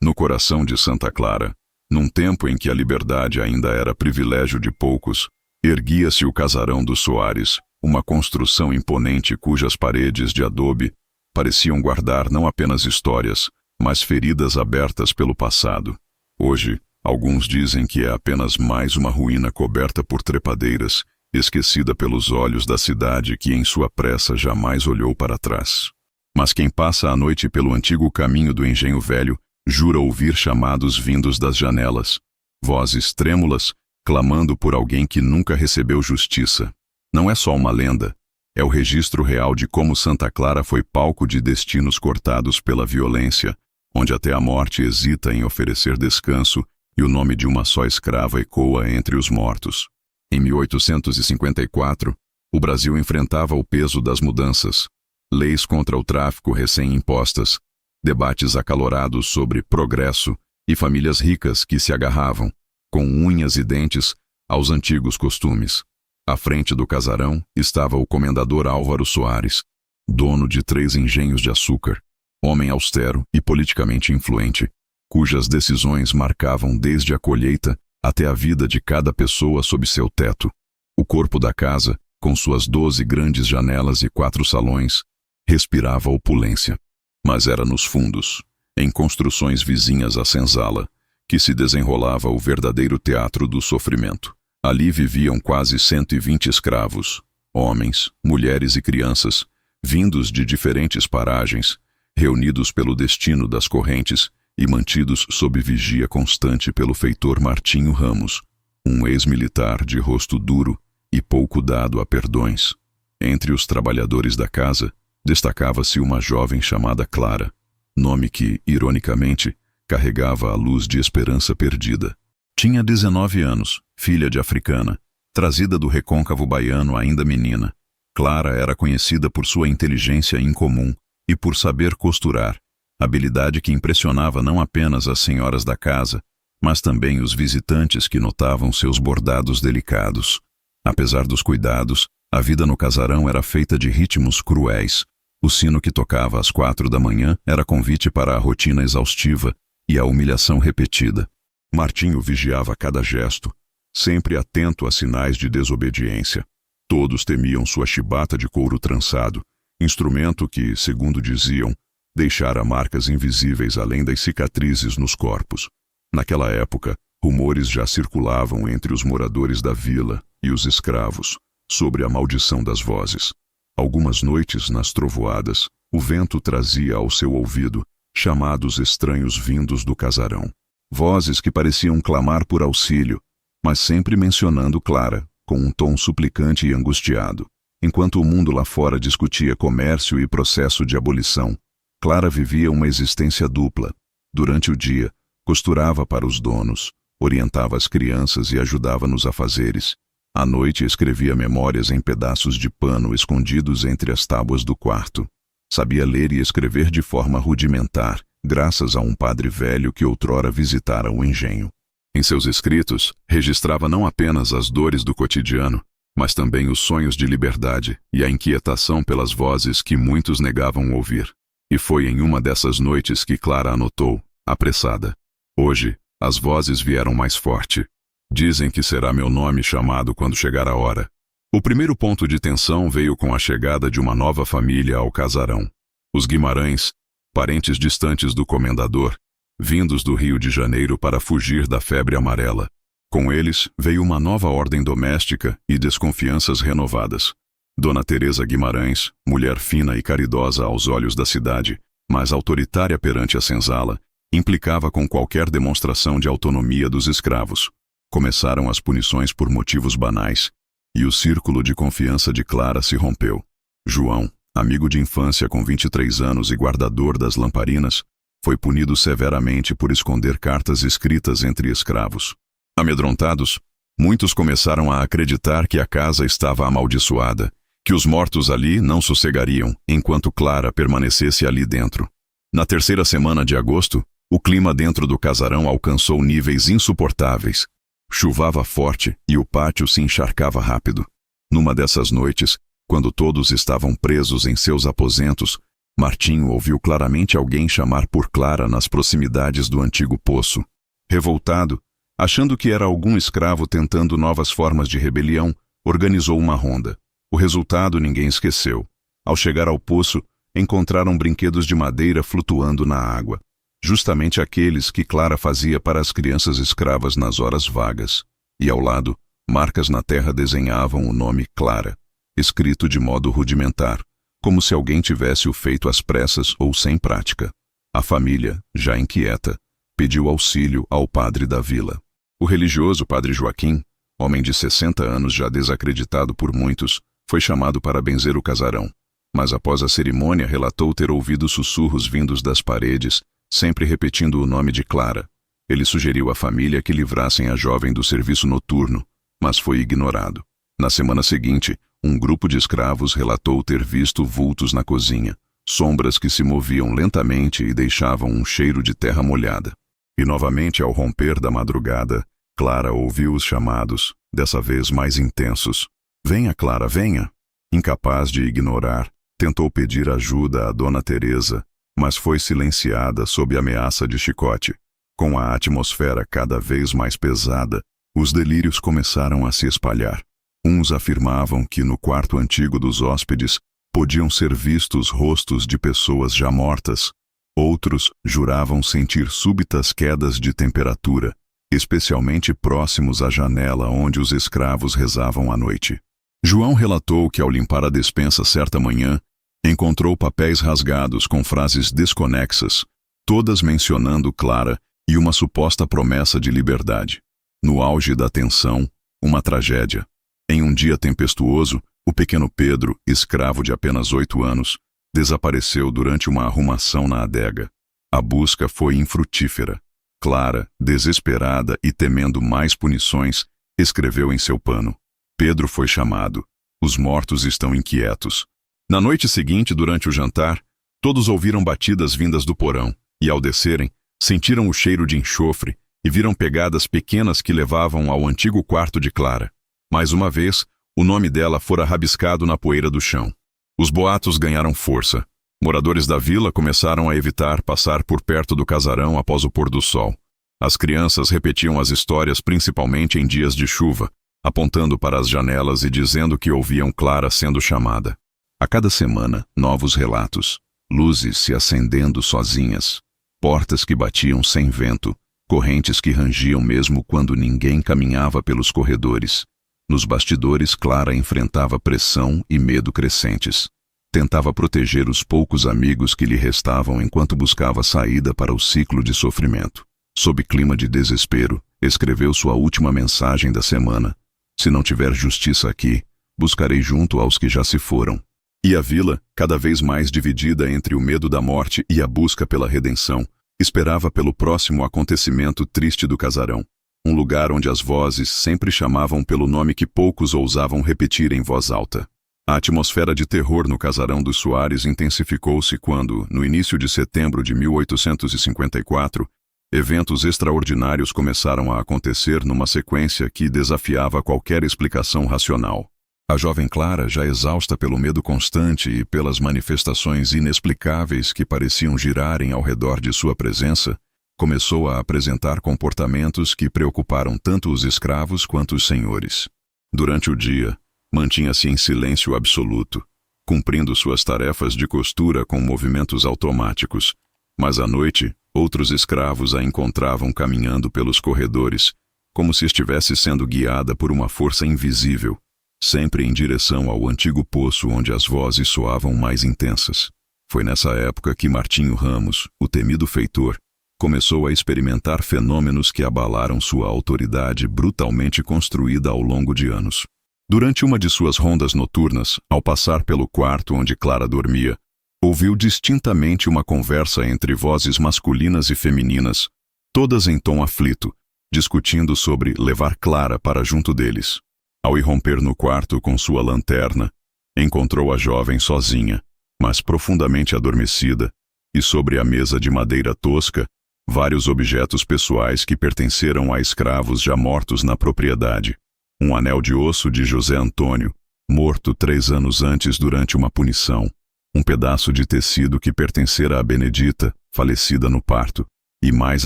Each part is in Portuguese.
No coração de Santa Clara, num tempo em que a liberdade ainda era privilégio de poucos, erguia-se o Casarão dos Soares, uma construção imponente cujas paredes de adobe pareciam guardar não apenas histórias, mas feridas abertas pelo passado. Hoje, alguns dizem que é apenas mais uma ruína coberta por trepadeiras, esquecida pelos olhos da cidade que em sua pressa jamais olhou para trás. Mas quem passa a noite pelo antigo caminho do Engenho Velho jura ouvir chamados vindos das janelas, vozes trêmulas, clamando por alguém que nunca recebeu justiça. Não é só uma lenda, é o registro real de como Santa Clara foi palco de destinos cortados pela violência, onde até a morte hesita em oferecer descanso e o nome de uma só escrava ecoa entre os mortos. Em 1854, o Brasil enfrentava o peso das mudanças, leis contra o tráfico recém-impostas, debates acalorados sobre progresso e famílias ricas que se agarravam, com unhas e dentes, aos antigos costumes. À frente do casarão estava o comendador Álvaro Soares, dono de 3 engenhos de açúcar, homem austero e politicamente influente, cujas decisões marcavam desde a colheita até a vida de cada pessoa sob seu teto. O corpo da casa, com suas 12 grandes janelas e 4 salões, respirava opulência. Mas era nos fundos, em construções vizinhas à senzala, que se desenrolava o verdadeiro teatro do sofrimento. Ali viviam quase 120 escravos, homens, mulheres e crianças, vindos de diferentes paragens, reunidos pelo destino das correntes e mantidos sob vigia constante pelo feitor Martinho Ramos, um ex-militar de rosto duro e pouco dado a perdões. Entre os trabalhadores da casa, destacava-se uma jovem chamada Clara, nome que, ironicamente, carregava a luz de esperança perdida. Tinha 19 anos, filha de africana, trazida do recôncavo baiano ainda menina. Clara era conhecida por sua inteligência incomum e por saber costurar, habilidade que impressionava não apenas as senhoras da casa, mas também os visitantes que notavam seus bordados delicados. Apesar dos cuidados, a vida no casarão era feita de ritmos cruéis. O sino que tocava às 4 da manhã era convite para a rotina exaustiva e a humilhação repetida. Martinho vigiava cada gesto, sempre atento a sinais de desobediência. Todos temiam sua chibata de couro trançado, instrumento que, segundo diziam, deixara marcas invisíveis além das cicatrizes nos corpos. Naquela época, rumores já circulavam entre os moradores da vila e os escravos sobre a maldição das vozes. Algumas noites, nas trovoadas, o vento trazia ao seu ouvido chamados estranhos vindos do casarão. Vozes que pareciam clamar por auxílio, mas sempre mencionando Clara, com um tom suplicante e angustiado. Enquanto o mundo lá fora discutia comércio e processo de abolição, Clara vivia uma existência dupla. Durante o dia, costurava para os donos, orientava as crianças e ajudava nos afazeres. À noite escrevia memórias em pedaços de pano escondidos entre as tábuas do quarto. Sabia ler e escrever de forma rudimentar, graças a um padre velho que outrora visitara o engenho. Em seus escritos, registrava não apenas as dores do cotidiano, mas também os sonhos de liberdade e a inquietação pelas vozes que muitos negavam ouvir. E foi em uma dessas noites que Clara anotou, apressada: "Hoje, as vozes vieram mais forte. Dizem que será meu nome chamado quando chegar a hora." O primeiro ponto de tensão veio com a chegada de uma nova família ao casarão. Os Guimarães, parentes distantes do comendador, vindos do Rio de Janeiro para fugir da febre amarela. Com eles veio uma nova ordem doméstica e desconfianças renovadas. Dona Teresa Guimarães, mulher fina e caridosa aos olhos da cidade, mas autoritária perante a senzala, implicava com qualquer demonstração de autonomia dos escravos. Começaram as punições por motivos banais, e o círculo de confiança de Clara se rompeu. João, amigo de infância com 23 anos e guardador das lamparinas, foi punido severamente por esconder cartas escritas entre escravos. Amedrontados, muitos começaram a acreditar que a casa estava amaldiçoada, que os mortos ali não sossegariam enquanto Clara permanecesse ali dentro. Na terceira semana de agosto, o clima dentro do casarão alcançou níveis insuportáveis. Chuvava forte e o pátio se encharcava rápido. Numa dessas noites, quando todos estavam presos em seus aposentos, Martinho ouviu claramente alguém chamar por Clara nas proximidades do antigo poço. Revoltado, achando que era algum escravo tentando novas formas de rebelião, organizou uma ronda. O resultado ninguém esqueceu. Ao chegar ao poço, encontraram brinquedos de madeira flutuando na água. Justamente aqueles que Clara fazia para as crianças escravas nas horas vagas. E ao lado, marcas na terra desenhavam o nome Clara, escrito de modo rudimentar, como se alguém tivesse o feito às pressas ou sem prática. A família, já inquieta, pediu auxílio ao padre da vila. O religioso padre Joaquim, homem de 60 anos já desacreditado por muitos, foi chamado para benzer o casarão. Mas após a cerimônia relatou ter ouvido sussurros vindos das paredes, sempre repetindo o nome de Clara. Ele sugeriu à família que livrassem a jovem do serviço noturno, mas foi ignorado. Na semana seguinte, um grupo de escravos relatou ter visto vultos na cozinha, sombras que se moviam lentamente e deixavam um cheiro de terra molhada. E novamente, ao romper da madrugada, Clara ouviu os chamados, dessa vez mais intensos. "Venha, Clara, venha!" Incapaz de ignorar, tentou pedir ajuda a Dona Teresa, mas foi silenciada sob ameaça de chicote. Com a atmosfera cada vez mais pesada, os delírios começaram a se espalhar. Uns afirmavam que no quarto antigo dos hóspedes podiam ser vistos rostos de pessoas já mortas. Outros juravam sentir súbitas quedas de temperatura, especialmente próximos à janela onde os escravos rezavam à noite. João relatou que ao limpar a despensa certa manhã, encontrou papéis rasgados com frases desconexas, todas mencionando Clara e uma suposta promessa de liberdade. No auge da tensão, uma tragédia. Em um dia tempestuoso, o pequeno Pedro, escravo de apenas 8 anos, desapareceu durante uma arrumação na adega. A busca foi infrutífera. Clara, desesperada e temendo mais punições, escreveu em seu pano: "Pedro foi chamado. Os mortos estão inquietos." Na noite seguinte, durante o jantar, todos ouviram batidas vindas do porão, e ao descerem, sentiram o cheiro de enxofre e viram pegadas pequenas que levavam ao antigo quarto de Clara. Mais uma vez, o nome dela fora rabiscado na poeira do chão. Os boatos ganharam força. Moradores da vila começaram a evitar passar por perto do casarão após o pôr do sol. As crianças repetiam as histórias principalmente em dias de chuva, apontando para as janelas e dizendo que ouviam Clara sendo chamada. A cada semana, novos relatos. Luzes se acendendo sozinhas. Portas que batiam sem vento. Correntes que rangiam mesmo quando ninguém caminhava pelos corredores. Nos bastidores, Clara enfrentava pressão e medo crescentes. Tentava proteger os poucos amigos que lhe restavam enquanto buscava saída para o ciclo de sofrimento. Sob clima de desespero, escreveu sua última mensagem da semana: "Se não tiver justiça aqui, buscarei junto aos que já se foram." E a vila, cada vez mais dividida entre o medo da morte e a busca pela redenção, esperava pelo próximo acontecimento triste do casarão. Um lugar onde as vozes sempre chamavam pelo nome que poucos ousavam repetir em voz alta. A atmosfera de terror no casarão dos Soares intensificou-se quando, no início de setembro de 1854, eventos extraordinários começaram a acontecer numa sequência que desafiava qualquer explicação racional. A jovem Clara, já exausta pelo medo constante e pelas manifestações inexplicáveis que pareciam girarem ao redor de sua presença, começou a apresentar comportamentos que preocuparam tanto os escravos quanto os senhores. Durante o dia, mantinha-se em silêncio absoluto, cumprindo suas tarefas de costura com movimentos automáticos, mas à noite, outros escravos a encontravam caminhando pelos corredores, como se estivesse sendo guiada por uma força invisível, sempre em direção ao antigo poço onde as vozes soavam mais intensas. Foi nessa época que Martinho Ramos, o temido feitor, começou a experimentar fenômenos que abalaram sua autoridade brutalmente construída ao longo de anos. Durante uma de suas rondas noturnas, ao passar pelo quarto onde Clara dormia, ouviu distintamente uma conversa entre vozes masculinas e femininas, todas em tom aflito, discutindo sobre levar Clara para junto deles. Ao irromper no quarto com sua lanterna, encontrou a jovem sozinha, mas profundamente adormecida, e sobre a mesa de madeira tosca, vários objetos pessoais que pertenceram a escravos já mortos na propriedade. Um anel de osso de José Antônio, morto 3 anos antes durante uma punição. um pedaço de tecido que pertencera a Benedita, falecida no parto, e mais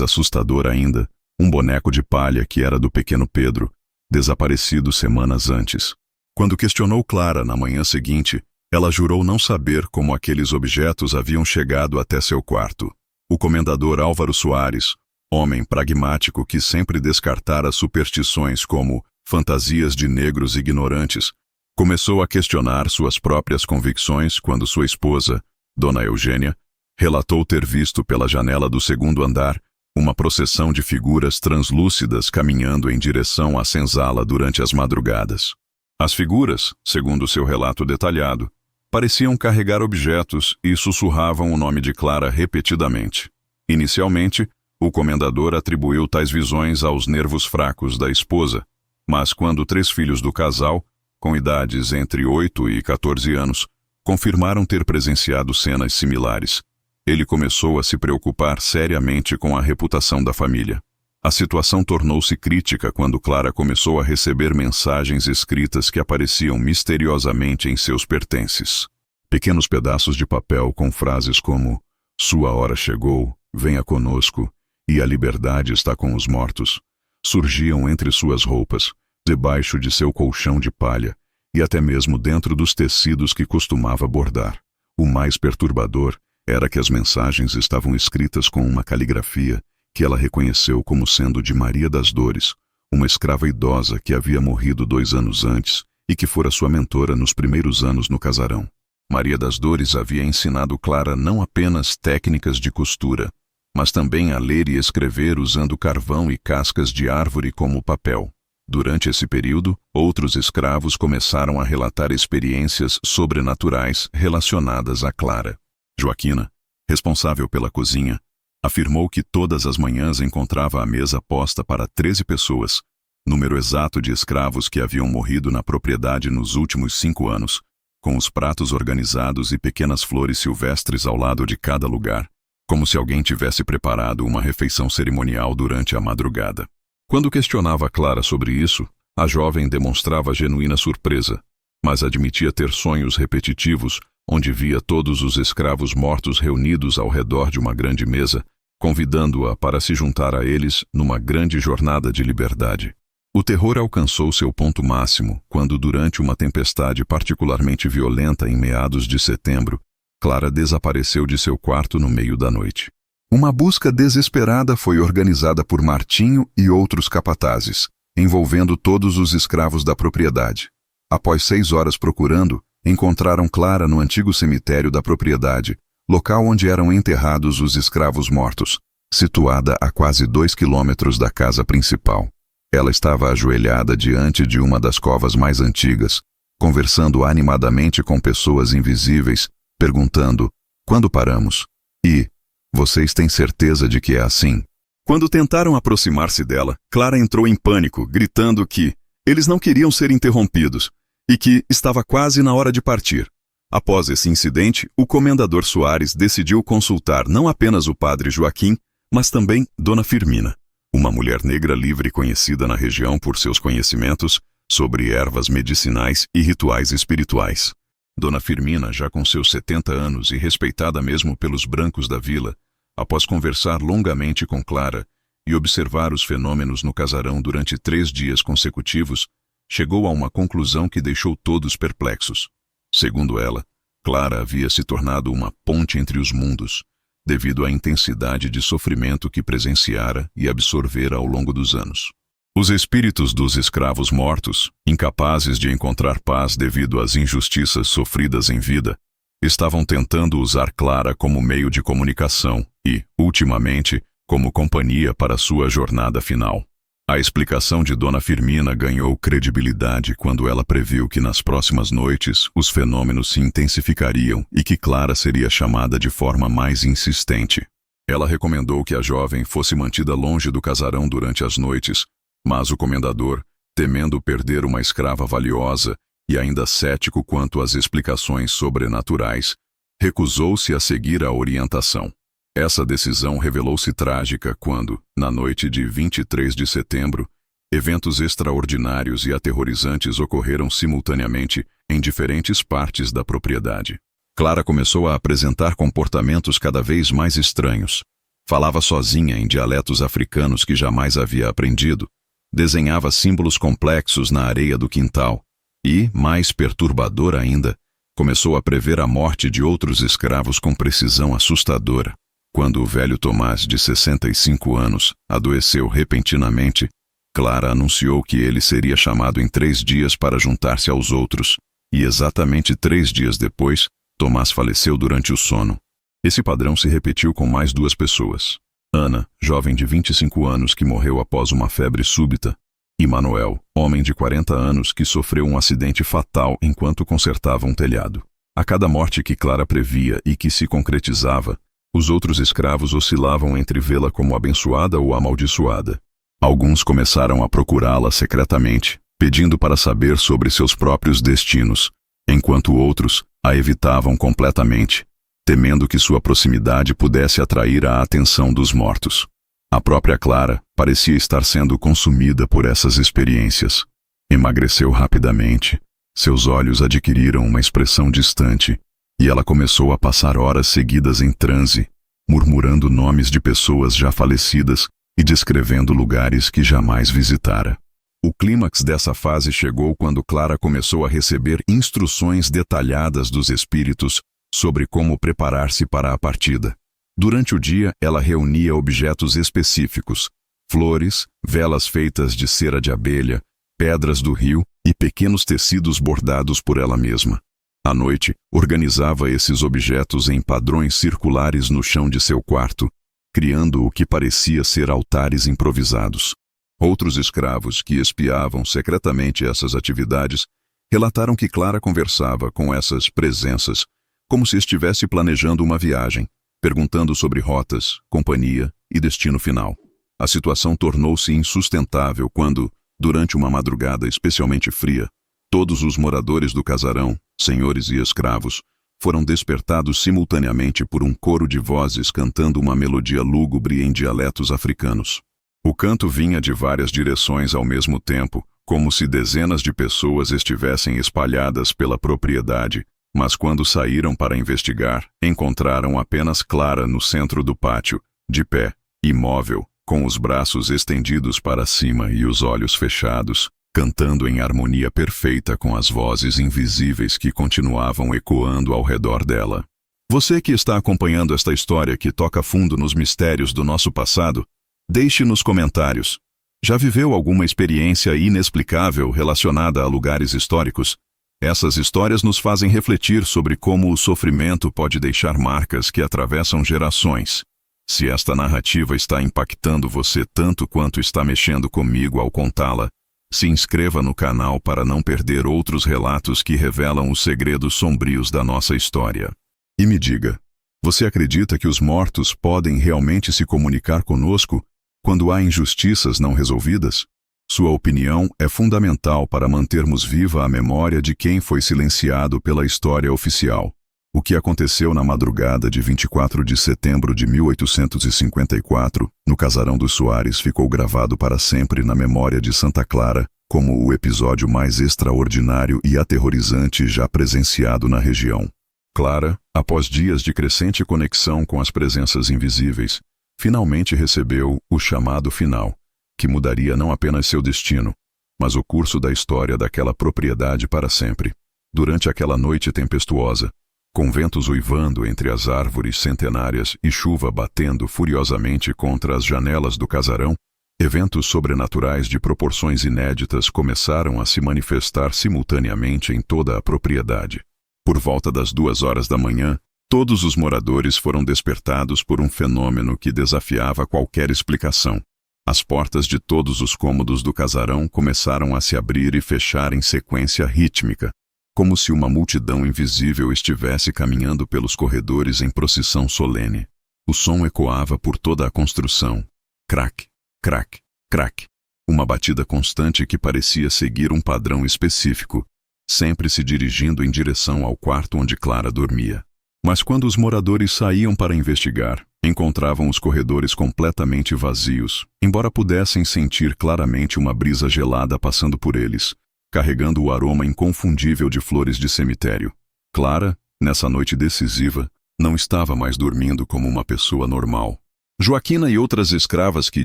assustador ainda, um boneco de palha que era do pequeno Pedro, desaparecido semanas antes. Quando questionou Clara na manhã seguinte, ela jurou não saber como aqueles objetos haviam chegado até seu quarto. O comendador Álvaro Soares, homem pragmático que sempre descartara superstições como fantasias de negros ignorantes, começou a questionar suas próprias convicções quando sua esposa, Dona Eugênia, relatou ter visto pela janela do segundo andar uma procissão de figuras translúcidas caminhando em direção à senzala durante as madrugadas. As figuras, segundo seu relato detalhado, pareciam carregar objetos e sussurravam o nome de Clara repetidamente. Inicialmente, o comendador atribuiu tais visões aos nervos fracos da esposa, mas quando 3 filhos do casal, com idades entre 8 e 14 anos, confirmaram ter presenciado cenas similares, ele começou a se preocupar seriamente com a reputação da família. A situação tornou-se crítica quando Clara começou a receber mensagens escritas que apareciam misteriosamente em seus pertences. Pequenos pedaços de papel com frases como "Sua hora chegou, venha conosco" e "A liberdade está com os mortos" surgiam entre suas roupas, debaixo de seu colchão de palha e até mesmo dentro dos tecidos que costumava bordar. O mais perturbador era que as mensagens estavam escritas com uma caligrafia que ela reconheceu como sendo de Maria das Dores, uma escrava idosa que havia morrido 2 anos antes e que fora sua mentora nos primeiros anos no casarão. Maria das Dores havia ensinado Clara não apenas técnicas de costura, mas também a ler e escrever usando carvão e cascas de árvore como papel. Durante esse período, outros escravos começaram a relatar experiências sobrenaturais relacionadas a Clara. Joaquina, responsável pela cozinha, afirmou que todas as manhãs encontrava a mesa posta para 13 pessoas, número exato de escravos que haviam morrido na propriedade nos últimos 5 anos, com os pratos organizados e pequenas flores silvestres ao lado de cada lugar, como se alguém tivesse preparado uma refeição cerimonial durante a madrugada. Quando questionava Clara sobre isso, a jovem demonstrava genuína surpresa, mas admitia ter sonhos repetitivos onde via todos os escravos mortos reunidos ao redor de uma grande mesa, convidando-a para se juntar a eles numa grande jornada de liberdade. O terror alcançou seu ponto máximo quando, durante uma tempestade particularmente violenta em meados de setembro, Clara desapareceu de seu quarto no meio da noite. Uma busca desesperada foi organizada por Martinho e outros capatazes, envolvendo todos os escravos da propriedade. Após 6 horas procurando, encontraram Clara no antigo cemitério da propriedade, local onde eram enterrados os escravos mortos, situada a quase 2 quilômetros da casa principal. Ela estava ajoelhada diante de uma das covas mais antigas, conversando animadamente com pessoas invisíveis, perguntando: "Quando paramos?" E "Vocês têm certeza de que é assim?" Quando tentaram aproximar-se dela, Clara entrou em pânico, gritando que eles não queriam ser interrompidos e que estava quase na hora de partir. Após esse incidente, o comendador Soares decidiu consultar não apenas o padre Joaquim, mas também Dona Firmina, uma mulher negra livre conhecida na região por seus conhecimentos sobre ervas medicinais e rituais espirituais. Dona Firmina, já com seus 70 anos e respeitada mesmo pelos brancos da vila, após conversar longamente com Clara e observar os fenômenos no casarão durante 3 dias consecutivos, chegou a uma conclusão que deixou todos perplexos. Segundo ela, Clara havia se tornado uma ponte entre os mundos, devido à intensidade de sofrimento que presenciara e absorvera ao longo dos anos. Os espíritos dos escravos mortos, incapazes de encontrar paz devido às injustiças sofridas em vida, estavam tentando usar Clara como meio de comunicação e, ultimamente, como companhia para sua jornada final. A explicação de Dona Firmina ganhou credibilidade quando ela previu que nas próximas noites os fenômenos se intensificariam e que Clara seria chamada de forma mais insistente. Ela recomendou que a jovem fosse mantida longe do casarão durante as noites, mas o comendador, temendo perder uma escrava valiosa e ainda cético quanto às explicações sobrenaturais, recusou-se a seguir a orientação. Essa decisão revelou-se trágica quando, na noite de 23 de setembro, eventos extraordinários e aterrorizantes ocorreram simultaneamente em diferentes partes da propriedade. Clara começou a apresentar comportamentos cada vez mais estranhos. Falava sozinha em dialetos africanos que jamais havia aprendido. Desenhava símbolos complexos na areia do quintal. E, mais perturbador ainda, começou a prever a morte de outros escravos com precisão assustadora. Quando o velho Tomás, de 65 anos, adoeceu repentinamente, Clara anunciou que ele seria chamado em 3 dias para juntar-se aos outros. E exatamente 3 dias depois, Tomás faleceu durante o sono. Esse padrão se repetiu com mais 2 pessoas. Ana, jovem de 25 anos que morreu após uma febre súbita, e Manuel, homem de 40 anos que sofreu um acidente fatal enquanto consertava um telhado. A cada morte que Clara previa e que se concretizava, os outros escravos oscilavam entre vê-la como abençoada ou amaldiçoada. Alguns começaram a procurá-la secretamente, pedindo para saber sobre seus próprios destinos, enquanto outros a evitavam completamente, temendo que sua proximidade pudesse atrair a atenção dos mortos. A própria Clara parecia estar sendo consumida por essas experiências. Emagreceu rapidamente, seus olhos adquiriram uma expressão distante, e ela começou a passar horas seguidas em transe, murmurando nomes de pessoas já falecidas e descrevendo lugares que jamais visitara. O clímax dessa fase chegou quando Clara começou a receber instruções detalhadas dos espíritos sobre como preparar-se para a partida. Durante o dia, ela reunia objetos específicos: flores, velas feitas de cera de abelha, pedras do rio e pequenos tecidos bordados por ela mesma. À noite, organizava esses objetos em padrões circulares no chão de seu quarto, criando o que parecia ser altares improvisados. Outros escravos que espiavam secretamente essas atividades relataram que Clara conversava com essas presenças como se estivesse planejando uma viagem, perguntando sobre rotas, companhia e destino final. A situação tornou-se insustentável quando, durante uma madrugada especialmente fria, todos os moradores do casarão, senhores e escravos, foram despertados simultaneamente por um coro de vozes cantando uma melodia lúgubre em dialetos africanos. O canto vinha de várias direções ao mesmo tempo, como se dezenas de pessoas estivessem espalhadas pela propriedade, mas quando saíram para investigar, encontraram apenas Clara no centro do pátio, de pé, imóvel, com os braços estendidos para cima e os olhos fechados, cantando em harmonia perfeita com as vozes invisíveis que continuavam ecoando ao redor dela. Você que está acompanhando esta história que toca fundo nos mistérios do nosso passado, deixe nos comentários. Já viveu alguma experiência inexplicável relacionada a lugares históricos? Essas histórias nos fazem refletir sobre como o sofrimento pode deixar marcas que atravessam gerações. Se esta narrativa está impactando você tanto quanto está mexendo comigo ao contá-la, se inscreva no canal para não perder outros relatos que revelam os segredos sombrios da nossa história. E me diga, você acredita que os mortos podem realmente se comunicar conosco quando há injustiças não resolvidas? Sua opinião é fundamental para mantermos viva a memória de quem foi silenciado pela história oficial. O que aconteceu na madrugada de 24 de setembro de 1854, no Casarão dos Soares, ficou gravado para sempre na memória de Santa Clara como o episódio mais extraordinário e aterrorizante já presenciado na região. Clara, após dias de crescente conexão com as presenças invisíveis, finalmente recebeu o chamado final, que mudaria não apenas seu destino, mas o curso da história daquela propriedade para sempre. Durante aquela noite tempestuosa, com ventos uivando entre as árvores centenárias e chuva batendo furiosamente contra as janelas do casarão, eventos sobrenaturais de proporções inéditas começaram a se manifestar simultaneamente em toda a propriedade. Por volta das 2 horas da manhã, todos os moradores foram despertados por um fenômeno que desafiava qualquer explicação. As portas de todos os cômodos do casarão começaram a se abrir e fechar em sequência rítmica, como se uma multidão invisível estivesse caminhando pelos corredores em procissão solene. O som ecoava por toda a construção. Crack, crack, crack. Uma batida constante que parecia seguir um padrão específico, sempre se dirigindo em direção ao quarto onde Clara dormia. Mas quando os moradores saíam para investigar, encontravam os corredores completamente vazios, embora pudessem sentir claramente uma brisa gelada passando por eles, carregando o aroma inconfundível de flores de cemitério. Clara, Nessa noite decisiva, não estava mais dormindo como uma pessoa normal. Joaquina e outras escravas que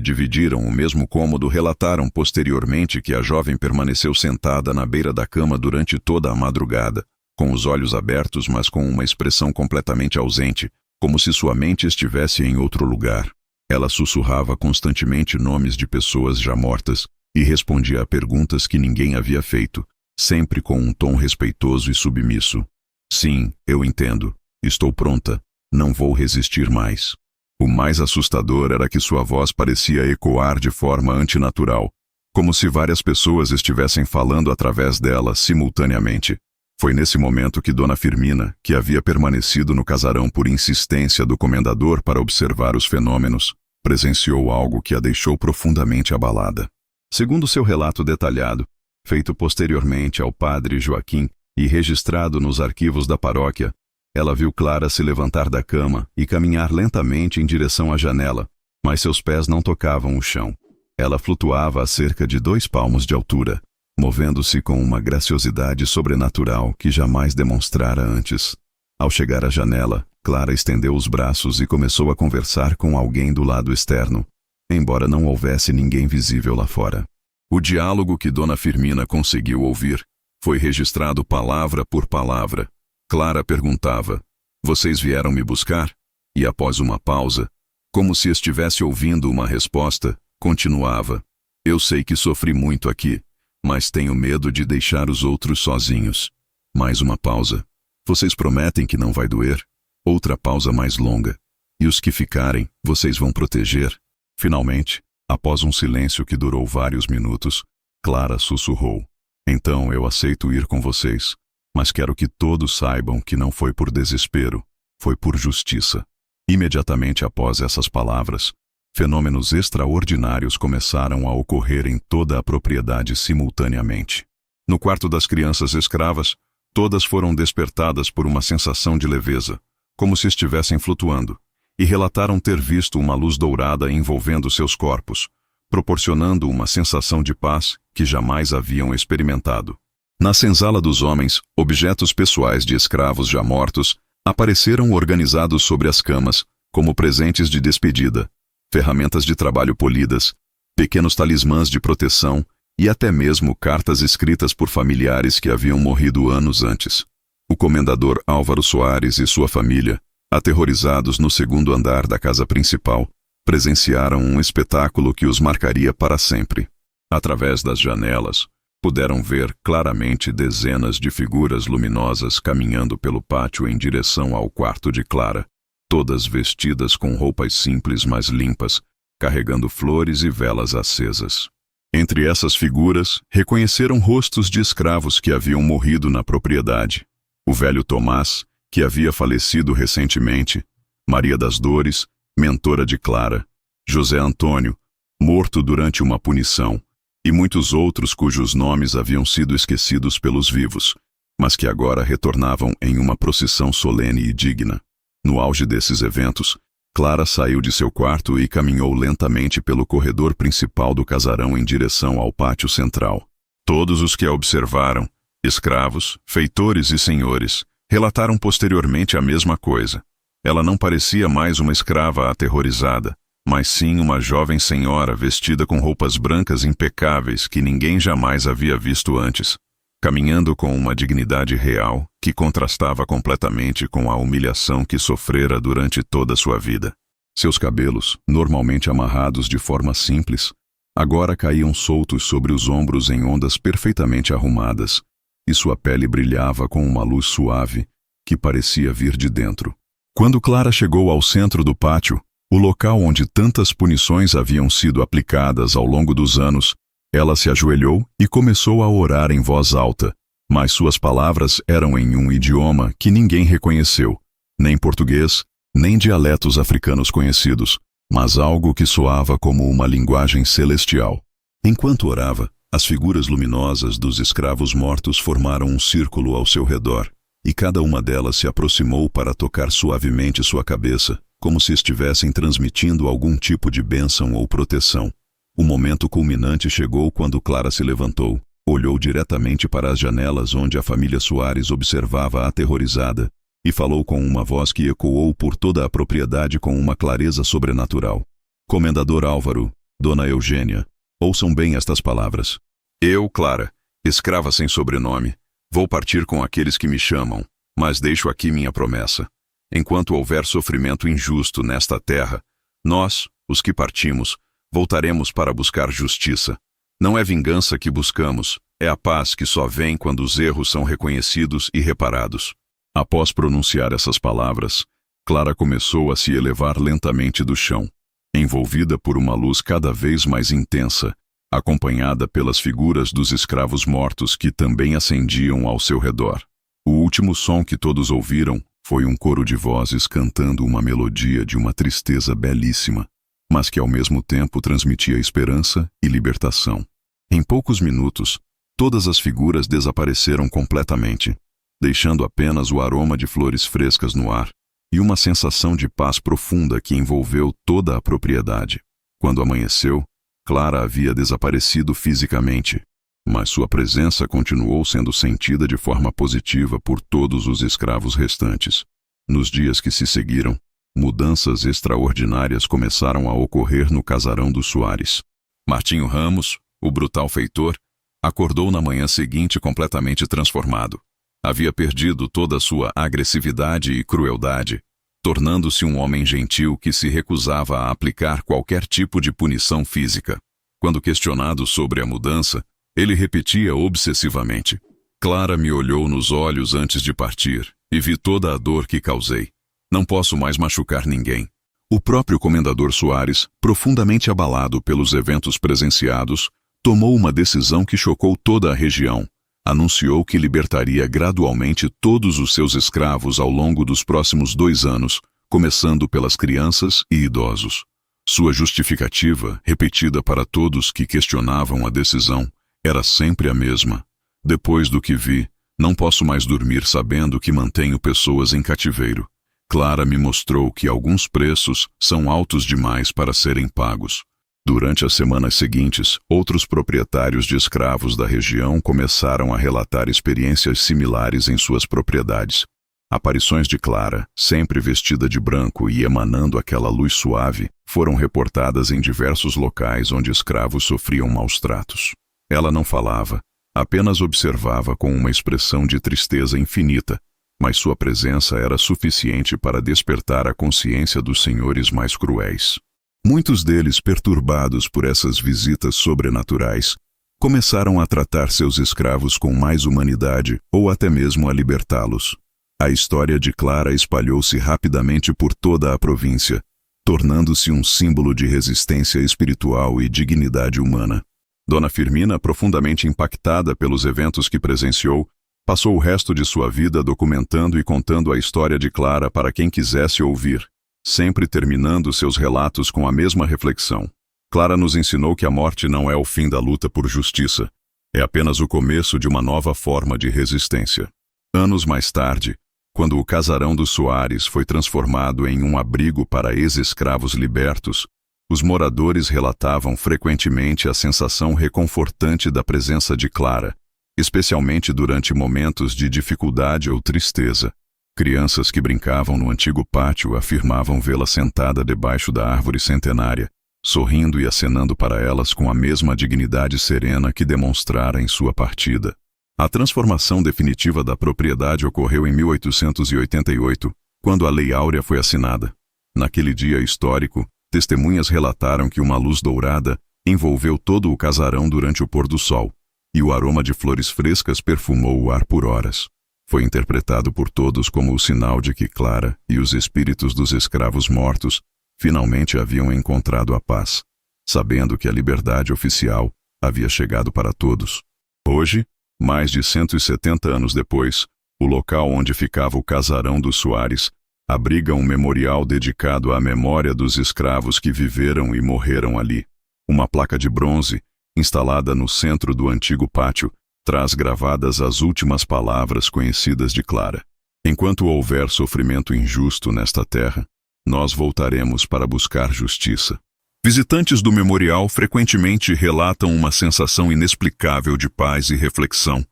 dividiram o mesmo cômodo relataram posteriormente que a jovem permaneceu sentada na beira da cama durante toda a madrugada, com os olhos abertos, mas com uma expressão completamente ausente, como se sua mente estivesse em outro lugar. Ela sussurrava constantemente nomes de pessoas já mortas e respondia a perguntas que ninguém havia feito, sempre com um tom respeitoso e submisso. Sim, eu entendo. Estou pronta. Não vou resistir mais. O mais assustador era que sua voz parecia ecoar de forma antinatural, como se várias pessoas estivessem falando através dela simultaneamente. Foi nesse momento que Dona Firmina, que havia permanecido no casarão por insistência do comendador para observar os fenômenos, presenciou algo que a deixou profundamente abalada. Segundo seu relato detalhado, feito posteriormente ao padre Joaquim e registrado nos arquivos da paróquia, ela viu Clara se levantar da cama e caminhar lentamente em direção à janela, mas seus pés não tocavam o chão. Ela flutuava a cerca de 2 palmos de altura, movendo-se com uma graciosidade sobrenatural que jamais demonstrara antes. Ao chegar à janela, Clara estendeu os braços e começou a conversar com alguém do lado externo, embora não houvesse ninguém visível lá fora. O diálogo que Dona Firmina conseguiu ouvir foi registrado palavra por palavra. Clara perguntava: "Vocês vieram me buscar?" E após uma pausa, como se estivesse ouvindo uma resposta, continuava: "Eu sei que sofri muito aqui, mas tenho medo de deixar os outros sozinhos." Mais uma pausa. "Vocês prometem que não vai doer?" Outra pausa mais longa. "E os que ficarem, vocês vão proteger?" Finalmente, após um silêncio que durou vários minutos, Clara sussurrou: "Então eu aceito ir com vocês, mas quero que todos saibam que não foi por desespero, foi por justiça." Imediatamente após essas palavras, fenômenos extraordinários começaram a ocorrer em toda a propriedade simultaneamente. No quarto das crianças escravas, todas foram despertadas por uma sensação de leveza, como se estivessem flutuando, e relataram ter visto uma luz dourada envolvendo seus corpos, proporcionando uma sensação de paz que jamais haviam experimentado. Na senzala dos homens, objetos pessoais de escravos já mortos apareceram organizados sobre as camas, como presentes de despedida, ferramentas de trabalho polidas, pequenos talismãs de proteção e até mesmo cartas escritas por familiares que haviam morrido anos antes. O comendador Álvaro Soares e sua família, aterrorizados no segundo andar da casa principal, presenciaram um espetáculo que os marcaria para sempre. Através das janelas, puderam ver claramente dezenas de figuras luminosas caminhando pelo pátio em direção ao quarto de Clara, todas vestidas com roupas simples mas limpas, carregando flores e velas acesas. Entre essas figuras, reconheceram rostos de escravos que haviam morrido na propriedade. O velho Tomás, que havia falecido recentemente, Maria das Dores, mentora de Clara, José Antônio, morto durante uma punição, e muitos outros cujos nomes haviam sido esquecidos pelos vivos, mas que agora retornavam em uma procissão solene e digna. No auge desses eventos, Clara saiu de seu quarto e caminhou lentamente pelo corredor principal do casarão em direção ao pátio central. Todos os que a observaram, escravos, feitores e senhores, relataram posteriormente a mesma coisa. Ela não parecia mais uma escrava aterrorizada, mas sim uma jovem senhora vestida com roupas brancas impecáveis que ninguém jamais havia visto antes, caminhando com uma dignidade real que contrastava completamente com a humilhação que sofrera durante toda sua vida. Seus cabelos, normalmente amarrados de forma simples, agora caíam soltos sobre os ombros em ondas perfeitamente arrumadas, e sua pele brilhava com uma luz suave que parecia vir de dentro. Quando Clara chegou ao centro do pátio, o local onde tantas punições haviam sido aplicadas ao longo dos anos, ela se ajoelhou e começou a orar em voz alta, mas suas palavras eram em um idioma que ninguém reconheceu, nem português, nem dialetos africanos conhecidos, mas algo que soava como uma linguagem celestial. Enquanto orava, as figuras luminosas dos escravos mortos formaram um círculo ao seu redor, e cada uma delas se aproximou para tocar suavemente sua cabeça, como se estivessem transmitindo algum tipo de bênção ou proteção. O momento culminante chegou quando Clara se levantou, olhou diretamente para as janelas onde a família Soares observava aterrorizada, e falou com uma voz que ecoou por toda a propriedade com uma clareza sobrenatural. Comendador Álvaro, Dona Eugênia, ouçam bem estas palavras. Eu, Clara, escrava sem sobrenome, vou partir com aqueles que me chamam, mas deixo aqui minha promessa. Enquanto houver sofrimento injusto nesta terra, nós, os que partimos, voltaremos para buscar justiça. Não é vingança que buscamos, é a paz que só vem quando os erros são reconhecidos e reparados. Após pronunciar essas palavras, Clara começou a se elevar lentamente do chão, envolvida por uma luz cada vez mais intensa, acompanhada pelas figuras dos escravos mortos que também ascendiam ao seu redor. O último som que todos ouviram foi um coro de vozes cantando uma melodia de uma tristeza belíssima, mas que ao mesmo tempo transmitia esperança e libertação. Em poucos minutos, todas as figuras desapareceram completamente, deixando apenas o aroma de flores frescas no ar e uma sensação de paz profunda que envolveu toda a propriedade. Quando amanheceu, Clara havia desaparecido fisicamente, mas sua presença continuou sendo sentida de forma positiva por todos os escravos restantes. Nos dias que se seguiram, mudanças extraordinárias começaram a ocorrer no casarão dos Soares. Martinho Ramos, o brutal feitor, acordou na manhã seguinte completamente transformado. Havia perdido toda a sua agressividade e crueldade, tornando-se um homem gentil que se recusava a aplicar qualquer tipo de punição física. Quando questionado sobre a mudança, ele repetia obsessivamente: Clara me olhou nos olhos antes de partir e vi toda a dor que causei. Não posso mais machucar ninguém. O próprio comendador Soares, profundamente abalado pelos eventos presenciados, tomou uma decisão que chocou toda a região. Anunciou que libertaria gradualmente todos os seus escravos ao longo dos próximos 2 anos, começando pelas crianças e idosos. Sua justificativa, repetida para todos que questionavam a decisão, era sempre a mesma. Depois do que vi, não posso mais dormir sabendo que mantenho pessoas em cativeiro. Clara me mostrou que alguns preços são altos demais para serem pagos. Durante as semanas seguintes, outros proprietários de escravos da região começaram a relatar experiências similares em suas propriedades. Aparições de Clara, sempre vestida de branco e emanando aquela luz suave, foram reportadas em diversos locais onde escravos sofriam maus tratos. Ela não falava, apenas observava com uma expressão de tristeza infinita, mas sua presença era suficiente para despertar a consciência dos senhores mais cruéis. Muitos deles, perturbados por essas visitas sobrenaturais, começaram a tratar seus escravos com mais humanidade ou até mesmo a libertá-los. A história de Clara espalhou-se rapidamente por toda a província, tornando-se um símbolo de resistência espiritual e dignidade humana. Dona Firmina, profundamente impactada pelos eventos que presenciou, passou o resto de sua vida documentando e contando a história de Clara para quem quisesse ouvir, sempre terminando seus relatos com a mesma reflexão. Clara nos ensinou que a morte não é o fim da luta por justiça, é apenas o começo de uma nova forma de resistência. Anos mais tarde, quando o casarão dos Soares foi transformado em um abrigo para ex-escravos libertos, os moradores relatavam frequentemente a sensação reconfortante da presença de Clara, especialmente durante momentos de dificuldade ou tristeza. Crianças que brincavam no antigo pátio afirmavam vê-la sentada debaixo da árvore centenária, sorrindo e acenando para elas com a mesma dignidade serena que demonstrara em sua partida. A transformação definitiva da propriedade ocorreu em 1888, quando a Lei Áurea foi assinada. Naquele dia histórico, testemunhas relataram que uma luz dourada envolveu todo o casarão durante o pôr do sol, e o aroma de flores frescas perfumou o ar por horas. Foi interpretado por todos como o sinal de que Clara e os espíritos dos escravos mortos finalmente haviam encontrado a paz, sabendo que a liberdade oficial havia chegado para todos. Hoje, mais de 170 anos depois, o local onde ficava o casarão dos Soares abriga um memorial dedicado à memória dos escravos que viveram e morreram ali. Uma placa de bronze, instalada no centro do antigo pátio, traz gravadas as últimas palavras conhecidas de Clara. Enquanto houver sofrimento injusto nesta terra, nós voltaremos para buscar justiça. Visitantes do memorial frequentemente relatam uma sensação inexplicável de paz e reflexão,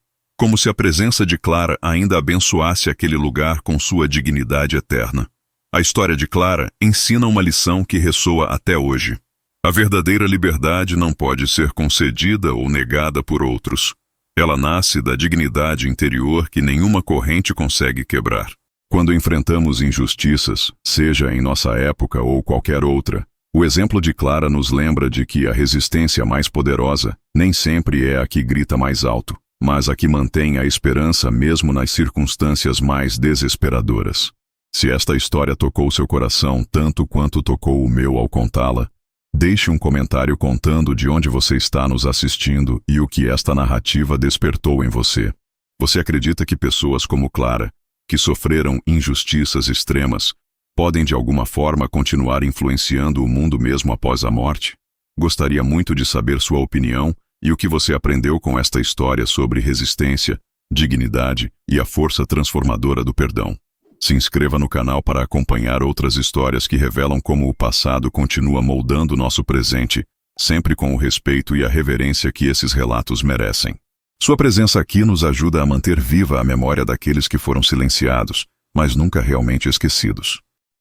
como se a presença de Clara ainda abençoasse aquele lugar com sua dignidade eterna. A história de Clara ensina uma lição que ressoa até hoje. A verdadeira liberdade não pode ser concedida ou negada por outros. Ela nasce da dignidade interior que nenhuma corrente consegue quebrar. Quando enfrentamos injustiças, seja em nossa época ou qualquer outra, o exemplo de Clara nos lembra de que a resistência mais poderosa nem sempre é a que grita mais alto, mas a que mantém a esperança mesmo nas circunstâncias mais desesperadoras. Se esta história tocou seu coração tanto quanto tocou o meu ao contá-la, deixe um comentário contando de onde você está nos assistindo e o que esta narrativa despertou em você. Você acredita que pessoas como Clara, que sofreram injustiças extremas, podem de alguma forma continuar influenciando o mundo mesmo após a morte? Gostaria muito de saber sua opinião e o que você aprendeu com esta história sobre resistência, dignidade e a força transformadora do perdão. Se inscreva no canal para acompanhar outras histórias que revelam como o passado continua moldando nosso presente, sempre com o respeito e a reverência que esses relatos merecem. Sua presença aqui nos ajuda a manter viva a memória daqueles que foram silenciados, mas nunca realmente esquecidos.